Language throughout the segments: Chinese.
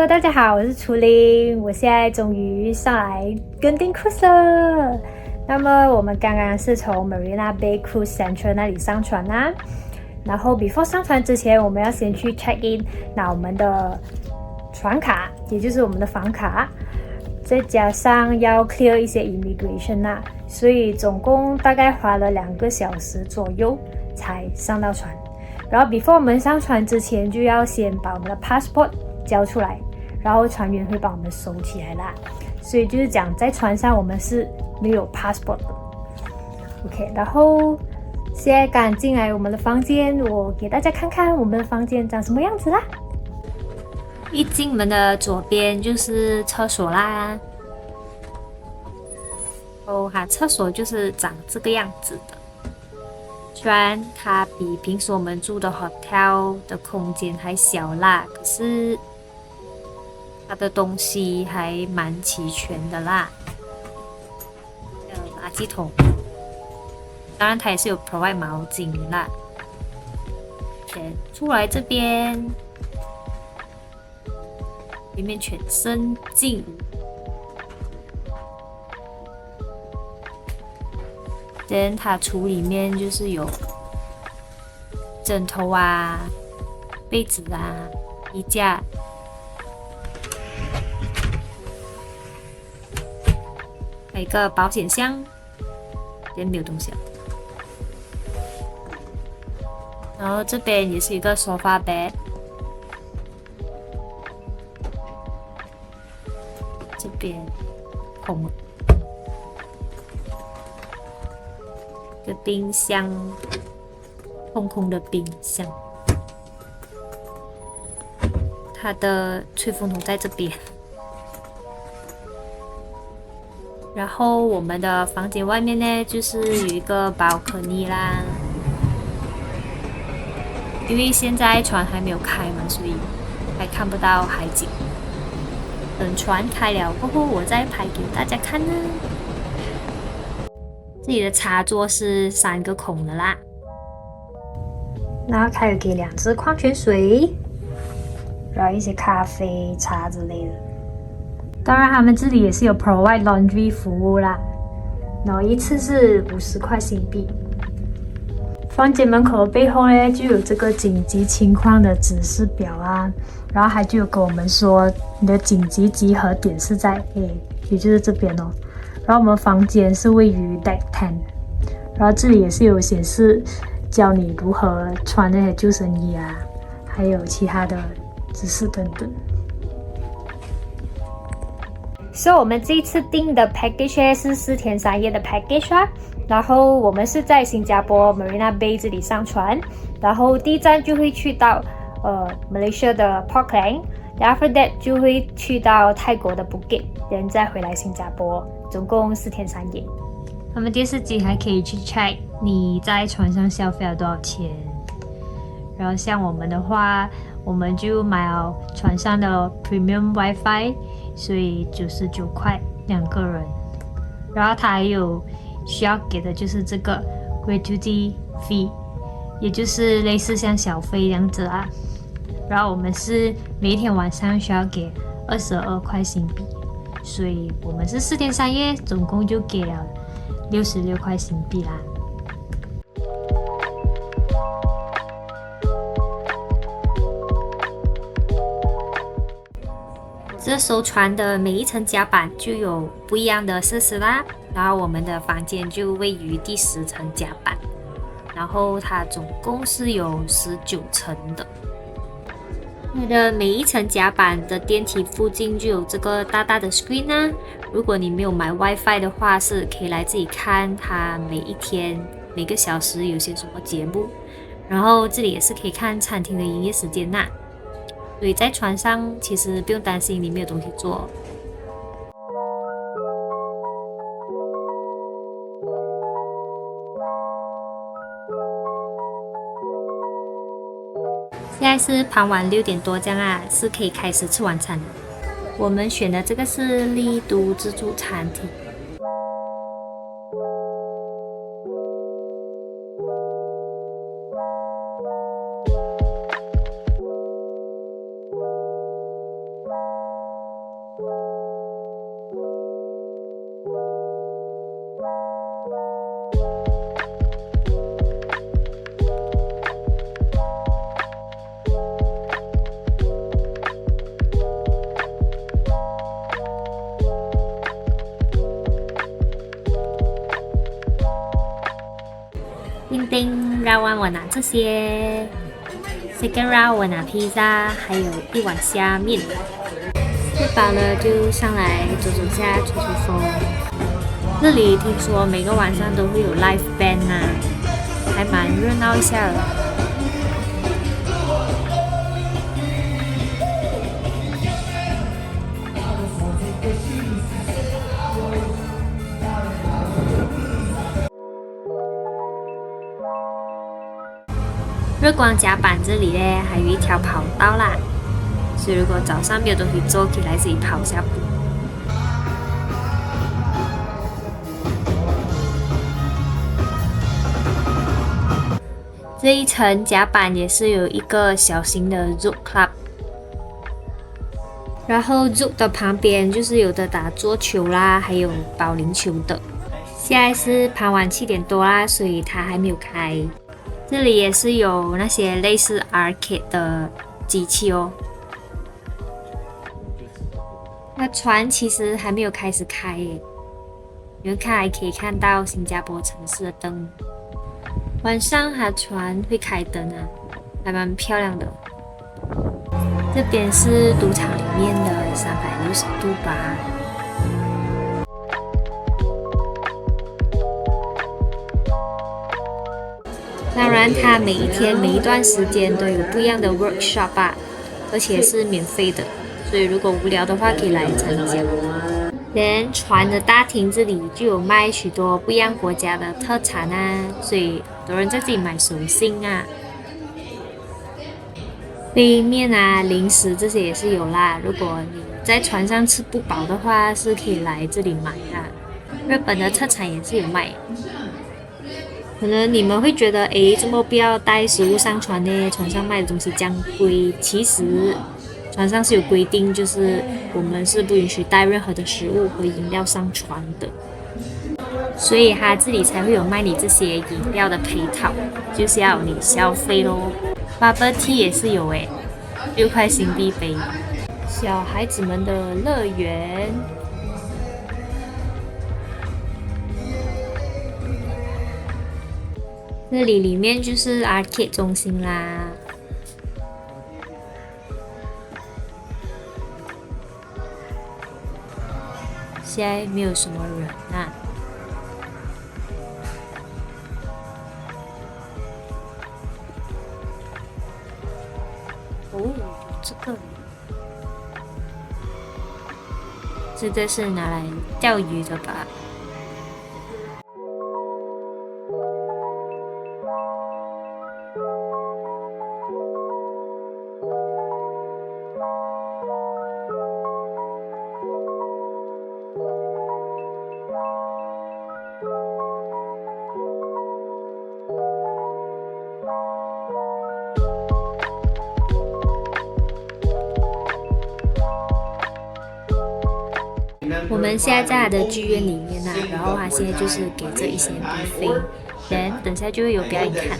Hello，大家好，我是楚玲，我现在终于上来跟丁 cruise 了。那么我们刚刚是从 Marina Bay Cruise Central 那里上船啦，然后 before 上船之前，我们要先去 check in 拿我们的船卡，也就是我们的房卡，再加上要 clear 一些 immigration 啦，所以总共大概花了2个小时左右才上到船。然后 before 我们上船之前，就要先把我们的 passport 交出来，然后船员会帮我们收起来啦。所以就是讲在船上我们是没有 passport 的。OK， 然后现在赶进来我们的房间，我给大家看看我们的房间长什么样子啦。一进门的左边就是厕所啦。厕所就是长这个样子的。虽然它比平时我们住的 hotel 的空间还小啦，可是它的东西还蛮齐全的啦。垃圾桶，当然它也是有 provide 毛巾啦。出来这边，里面全身镜。它橱里面就是有枕头啊、被子啊、衣架，还有一个保险箱，没有东西了。然后这边也是一个 sofa bed， 这边空了。的冰箱，空空的冰箱，它的吹风筒在这边。然后我们的房间外面呢，就是有一个 balcony 啦。因为现在船还没有开嘛，所以还看不到海景。等船开了过后，我再拍给大家看呢。这里的茶桌是3个孔的啦，然后还有给2支矿泉水，然后一些咖啡、茶之类的。当然，他们这里也是有 provide laundry 服务啦，然后一次是50块新币。房间门口的背后呢，就有这个紧急情况的指示表啊，然后还就有跟我们说你的紧急集合点是在 A， 也就是这边哦。然后我们房间是位于 Deck 10， 然后这里也是有显示教你如何穿那些救生衣啊，还有其他的知识等等。所以我们这一次订的 package 是4天3夜的 package 啊，然后我们是在新加坡 Marina Bay 这里上船，然后第一站就会去到Malaysia 的 Port Klang，after that 就会去到泰国的 Phuket， 然后再回来新加坡。总共4天3夜。他们电视机还可以去 check 你在船上消费了多少钱。然后像我们的话，我们就买了船上的 Premium WiFi， 所以99块2个人。然后它还有需要给的就是这个 Gratuity Fee， 也就是类似像小费这样子啊。然后我们是每一天晚上需要给22块新币。所以我们是4天3夜，总共就给了66块新币啦。这艘船的每一层甲板就有不一样的设施啦，然后我们的房间就位于第10层甲板，然后它总共是有19层的。它的每一层甲板的电梯附近就有这个大大的 screen 啊，如果你没有买 WiFi 的话，是可以来自己看它每一天每个小时有些什么节目，然后这里也是可以看餐厅的营业时间呐。所以在船上其实不用担心你没有东西做。现在是傍晚6点多这样啊，是可以开始吃晚餐的。我们选的这个是丽都自助餐厅。我拿这些 ，second round 我拿披萨，还有一碗虾面。吃饱了就上来走走下，吹吹风。这里听说每个晚上都会有 live band 啊，还蛮热闹一下的。日光甲板这里呢，还有一条跑道啦，所以如果早上没有东西做，可以来这里跑下步。这一层甲板也是有一个小型的 Zouk Club， 然后 Zouk 的旁边就是有的打桌球啦，还有保龄球的。现在是傍晚7点多啦，所以它还没有开。这里也是有那些类似 arcade 的机器哦。那船其实还没有开始开耶，你们看还可以看到新加坡城市的灯。晚上它船会开灯啊，还蛮漂亮的。这边是赌场里面的360度吧。当然，它每一天每一段时间都有不一样的 workshop 吧，而且是免费的，所以如果无聊的话可以来参加。连船的大厅这里就有卖许多不一样国家的特产啊，所以很多人在这里买手信啊。杯面啊、零食这些也是有啦。如果你在船上吃不饱的话，是可以来这里买的。日本的特产也是有卖。可能你们会觉得，怎么不要带食物上船呢？船上卖的东西这样贵。其实船上是有规定，就是我们是不允许带任何的食物和饮料上船的。所以它这里才会有卖你这些饮料的配套，就是要你消费咯。Bubble tea 也是有6块新币杯。小孩子们的乐园。这里面就是 arcade 中心啦。现在没有什么人啊。哦，这个是拿来钓鱼的吧？我们现在在他的剧院里面啊，然后他现在就是给这一些buffet，等下就会有表演看。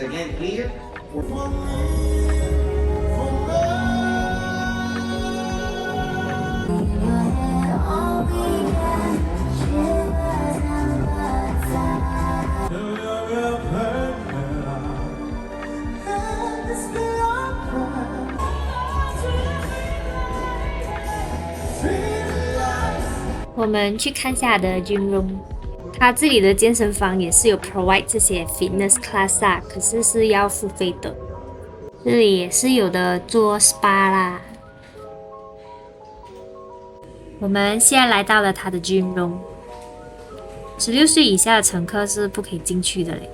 我们去看下的 gym room， 它这里的健身房也是有 provide 这些 fitness class 啊，可是是要付费的。这里也是有的做 spa 啦。我们现在来到了它的 gym room， 16岁以下的乘客是不可以进去的嘞。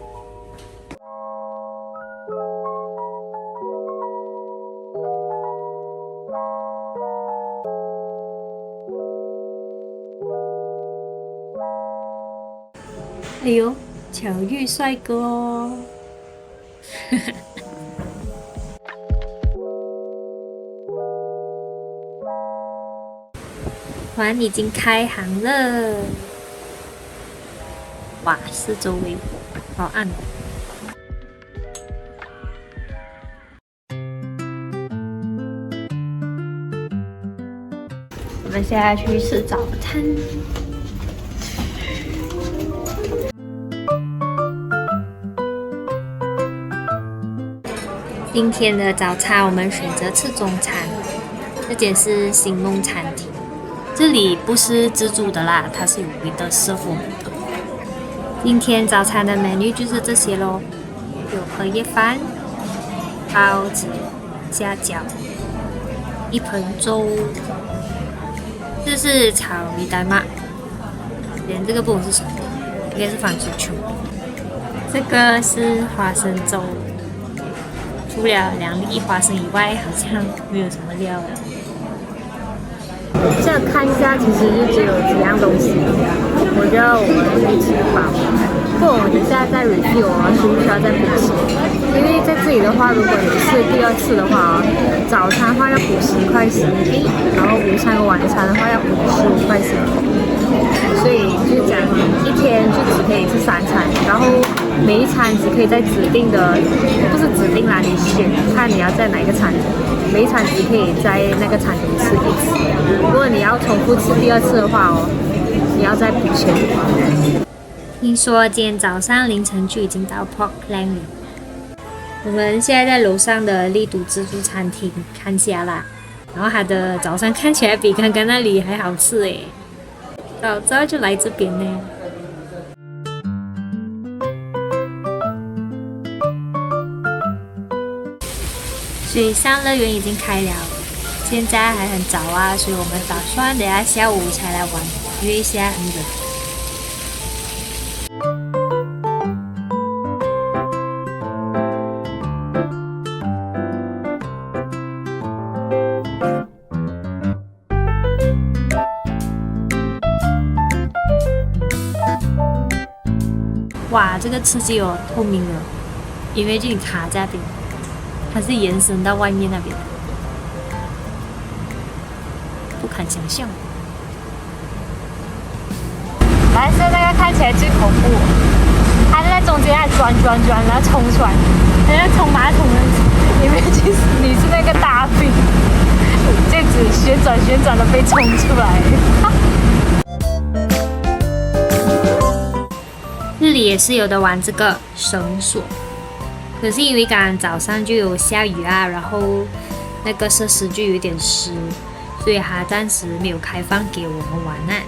哎呦，巧遇帅哥哦！船已经开航了，哇，四周围好暗。我们现在去吃早餐。今天的早餐我们选择吃中餐，这间是星梦餐厅，这里不是自助的啦，它是有的师傅们的。今天早餐的 menu 就是这些咯，有荷叶饭、包子、虾饺、一盆粥，这是炒米蛋嘛，连这个不懂是什么，应该是番薯球。这个是花生粥，除了2粒花生以外，好像没有什么料了。这样看一下，其实就只有几样东西，我觉得我们可以吃饱。不过我等下再 review 需不需要再补钱？因为在这里的话，如果你是第2次的话，早餐的话要50块新币，然后午餐和晚餐的话要55块新币。所以就是讲一天就只可以吃3餐，然后每一餐只可以在指定的，不是指定啦，你选看你要在哪一个餐厅，每一餐只可以在那个餐厅吃1次。如果你要重复吃第2次的话你要再补钱。听说今天早上凌晨就已经到 Portland 了。我们现在在楼上的丽都自助餐厅看下啦，然后它的早餐看起来比刚刚那里还好吃诶。早知道就来这边呢。水上乐园已经开了，现在还很早啊，所以我们打算等下下午才来玩，因为现在很冷。哇，这个刺激哦，透明的，因为就你卡在那边，它是延伸到外面那边，不敢想象。蓝色那个看起来最恐怖，它在中间还转，然后冲出来，好像冲马桶的，因为其实你是那个大兵，这样子旋转的被冲出来。这里也是有的玩这个绳索，可是因为刚刚早上就有下雨啊，然后那个设施就有点湿，所以它暂时没有开放给我们玩啊。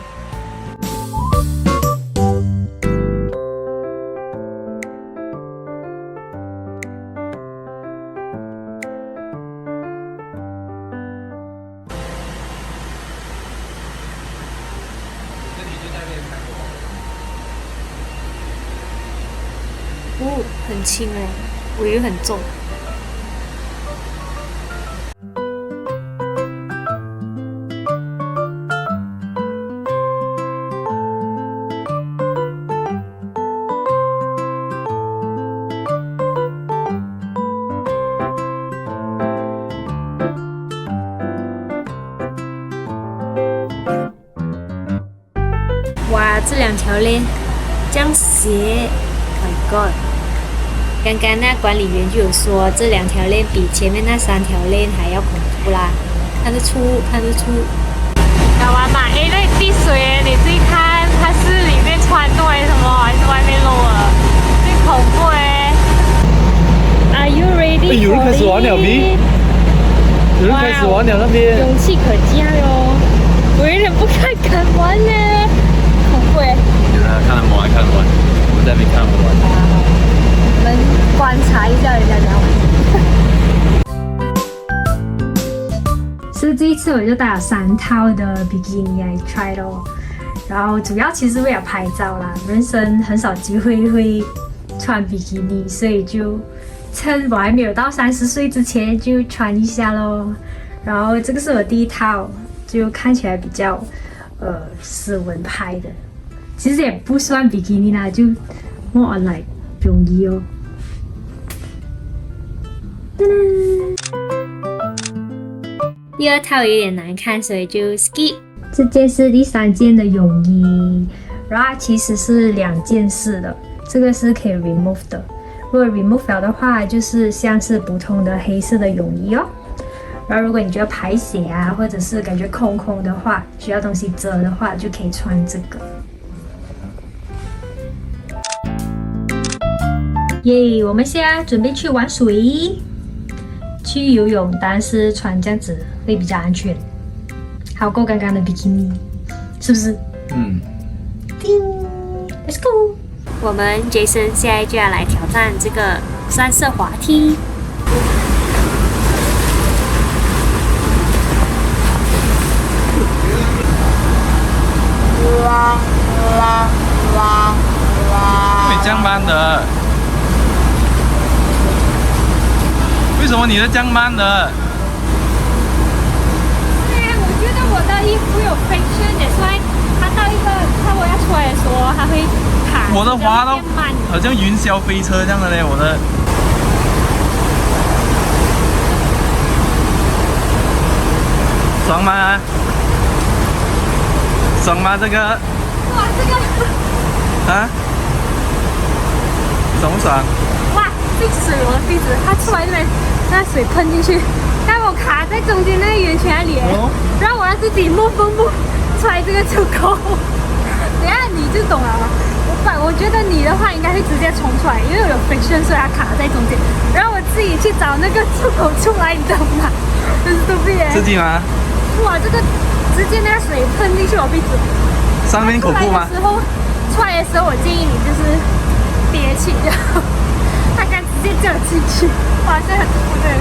哦，很轻哎，我以为很重。哇，这2条链这样斜 ，My God！ 刚刚那管理员就有说，这2条链比前面那3条链还要恐怖啦，看得出。要玩嘛？哎，那滴水耶，你自己看，它是里面穿洞还是什么，还是外面漏了？最恐怖哎 ！Are you ready？ 有人开始玩了 B， 有人开始玩了那边。勇气可嘉哟！我有点不敢玩呢，恐怖哎！看他们玩，我们在那边看他们玩。我们观察一下人家怎样玩。是这一次我就带了3套的比基尼来 try 咯，然后主要其实为了拍照啦，人生很少机会会穿比基尼，所以就趁我还没有到30岁之前就穿一下咯。然后这个是我第1套，就看起来比较斯文派的，其实也不算比基尼啦，就 more on like 泳衣哦。第2套有点难看，所以就 skip。这件是第3件的泳衣，然后它其实是2件式的，这个是可以 remove 的。如果 remove 了的话，就是像是普通的黑色的泳衣哦。然后如果你觉得排血啊，或者是感觉空空的话，需要东西遮的话，就可以穿这个。耶！我们现在准备去玩水。去游泳，但是穿这样子会比较安全，好过刚刚的比基尼，是不是？嗯。叮 ，Let's go。我们 Jason 现在就要来挑战这个3色滑梯。会这样慢的？为什么你的这样慢的？我觉得我的衣服有 friction， 所以它到一个差不多要出来的时候，它会卡。我的滑到慢，好像云霄飞车这样的嘞，我的。爽吗？爽吗？这个？哇，这个啊？爽不爽？哇，进水我的鼻子，它出来这边，那水喷进去，但我卡在中间那个圆圈里，让我要自己摸出来这个出口。等下你就懂了。我觉得你的话应该会直接冲出来，因为有 friction， 所以它卡在中间。然后我自己去找那个出口出来，你懂吗？很 stupid 耶！刺激吗？哇，这个直接那个水喷进去我鼻子。上面恐怖吗？出来的时候，我建议你就是憋气，然后它敢直接掉进去，哇，这很对。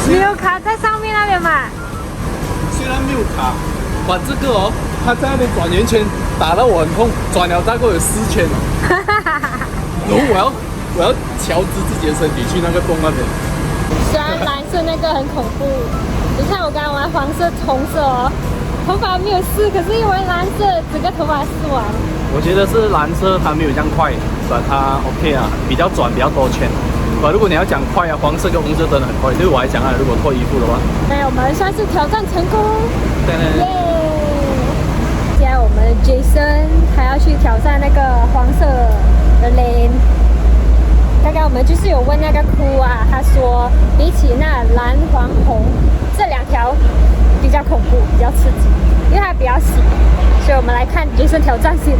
你有卡在上面那边吗？虽然没有卡，把这个哦，它在那边转圆圈，打到我很痛，转了大概有4圈。然后我要调直自己的身体去那个洞那边。虽然蓝色那个很恐怖，你看我刚刚玩黄色、红色哦，头发没有湿，可是因为蓝色整个头发湿完。我觉得是蓝色，它没有这样快，但它 OK 啊，比较转比较多圈。如果你要讲快啊，黄色跟红色真的很快。对我来讲啊，如果脱衣服的话，那我们算是挑战成功，对。现在我们 Jason 还要去挑战那个黄色的 lane。刚刚我们就是有问那个crew啊，他说比起那蓝、黄、红这2条比较恐怖，比较刺激，因为它比较细。所以我们来看 Jason 挑战先。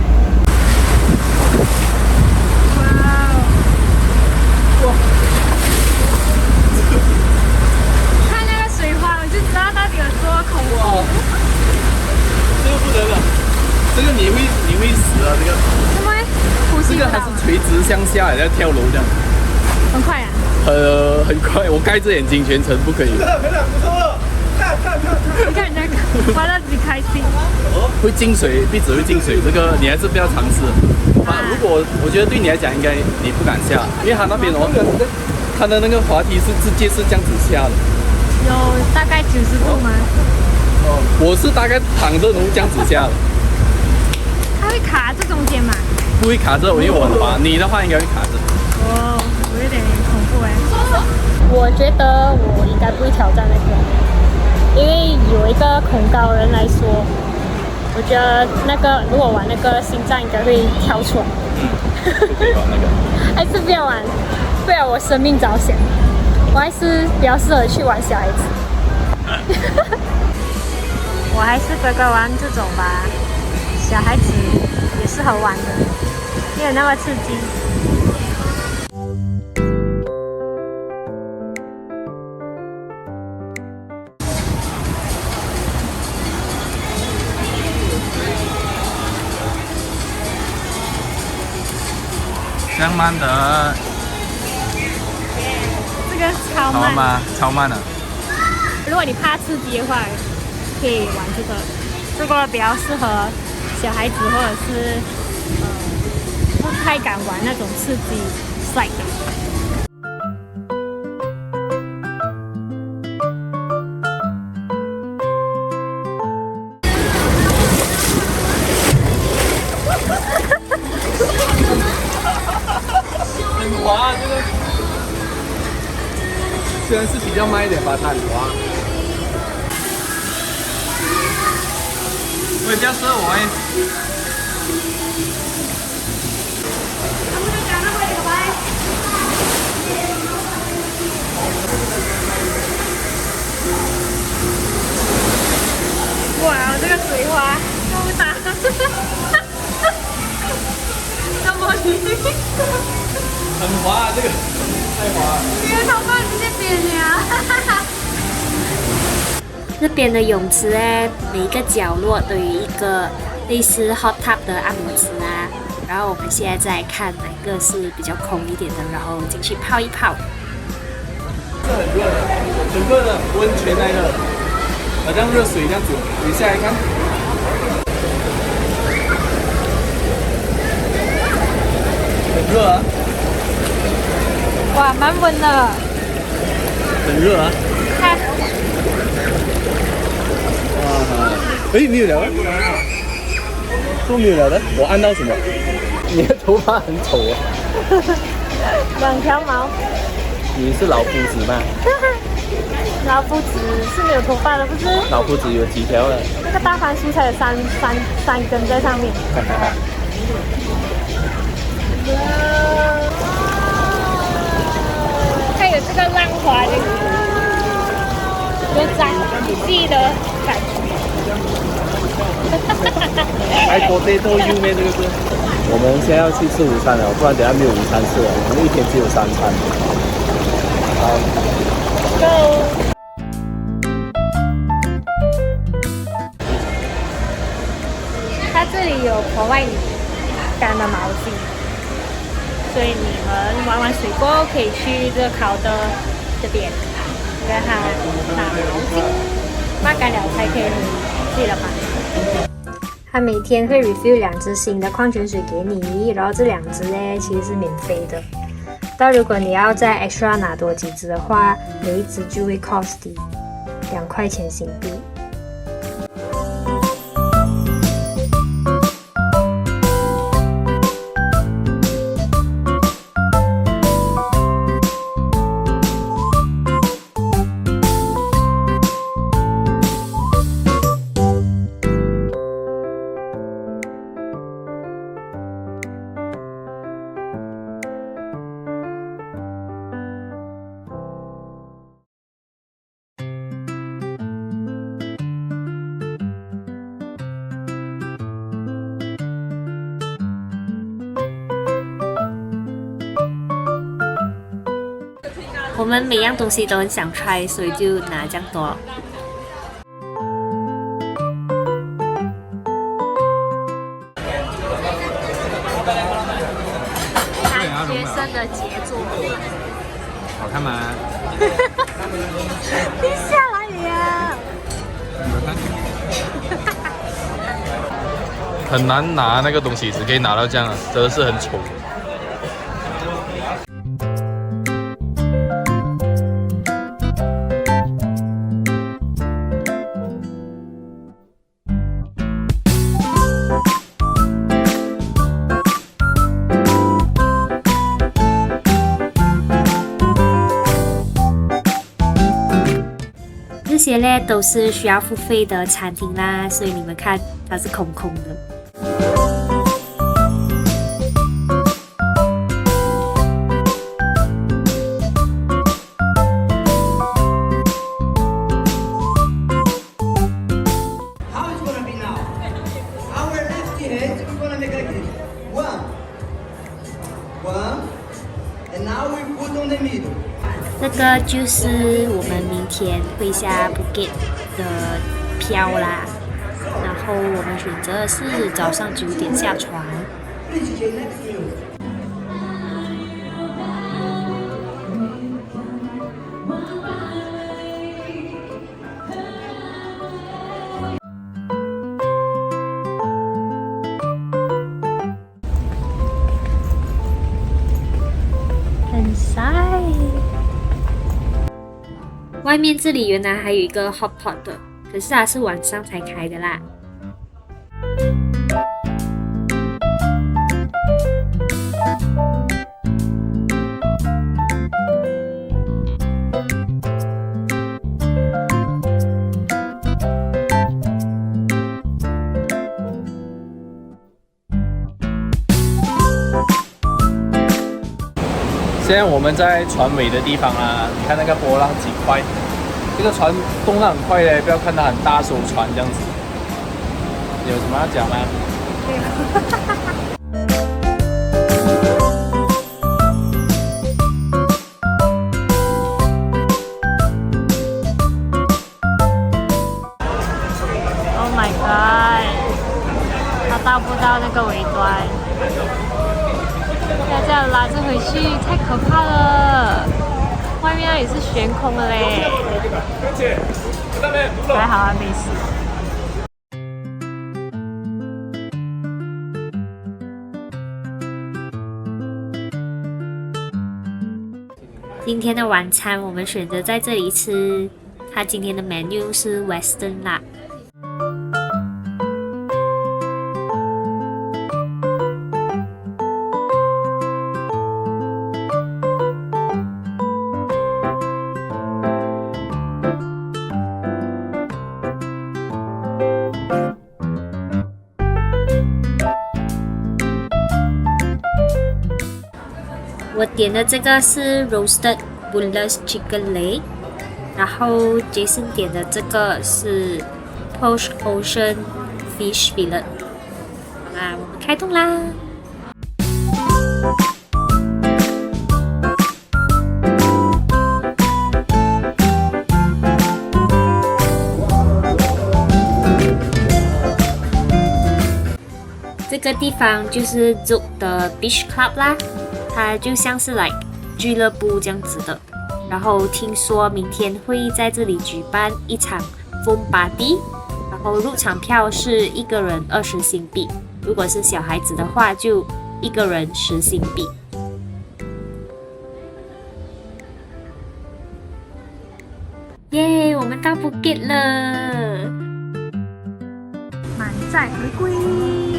看那个水花，我就知道到底有多恐怖。这个不得了，这个你会死啊！这个。因为呼吸这个还是垂直向下，要跳楼这样。很快啊。很快，我盖着眼睛全程不可以。你看那个，玩到自己开心。会进水，鼻子会进水，这个你还是不要尝试。如果我觉得对你来讲，应该你不敢下，因为他那边他的那个滑梯是直接是这样子下的。有大概90度吗？我是大概躺着然后这样子下的。它会卡在中间嘛？不会卡着，因为我很滑。你的话应该会卡着。哦，我有点恐怖哎。我觉得我应该不会挑战那个，因为有一个恐高人来说，我觉得那个如果玩那个心脏应该会跳出来。不可以玩那个。还是不要玩，为了我生命着想，我还是比较适合去玩小孩子。我还是乖乖玩这种吧，小孩子也是好玩的，没有那么刺激。这样慢的。这个超慢吗？超慢的。如果你怕刺激的话，可以玩这个。这个比较适合小孩子或者是不太敢玩那种刺激 slide 的。很滑，这个虽然是比较慢一点吧，它很滑。喂，不要射我哎！很滑啊，这个太滑了。你的头发直接扁了。这边的泳池哎，每一个角落都有一个类似 hot tub 的按摩池啊。然后我们现在在看哪个是比较空一点的，然后进去泡一泡。这很热的，很热的温泉来的，好像热水这样子。你下来看，很热啊，哇，蛮温的。很热啊。看，哇，哎，没有聊了，都没有聊的，我按到什么？你的头发很丑啊。2条毛。你是老夫子吗？老夫子是没有头发的，不是？老夫子有几条了？那个大番薯才有三根在上面。它有这个浪花的，有展季的感觉。还potato you 咩？这个是。我们现在要去吃午餐了，不然等下没有午餐吃了。我们一天只有3餐。好。Go。它这里有provide干的毛巾，所以你们玩完水过后可以去这个考的这边，跟他拿毛巾，抹干了才可以回去了嘛。他每天会 refill 2支新的矿泉水给你，然后这2支呢其实是免费的。但如果你要再 extra 拿多几支的话，每一支就会 cost 2块钱新币。我们每样东西都很想 try， 所以就拿这样多。大学生的杰作。好看吗？你下来呀！很难拿那个东西，只可以拿到这样啊，真的是很丑。这些呢都是需要付费的餐厅啦，所以你们看它是空空的。How it's gonna be now? Our left hand, we're gonna make like this. One, and now we put on the middle. 这个就是我们明天会下 Phuket 的票啦，然后我们选择的是早上9点下船。Please change next view. 很晒。外面这里原来还有一个 hot pot 的，可是它是晚上才开的啦。现在我们在船尾的地方啊，你看那个波浪几快，这个船动得很快嘞，不要看它很大艘船这样子。有什么要讲吗？到不到那个尾端，要这样拉着回去，太可怕了。外面那里是悬空的嘞，还好还没事。今天的晚餐我们选择在这里吃，它今天的 menu 是 Western 啦。我点的这个是 roasted boneless chicken leg， 然后 Jason 点的这个是 poached ocean fish fillet。好啦，我们开动啦！这个地方就是 Zouk 的 Beach Club 啦。它就像是like 俱乐部这样子的，然后听说明天会在这里举办一场 foam party， 然后入场票是一个人20新币，如果是小孩子的话就一个人10新币。耶，我们到 Phuket 了，满载回归。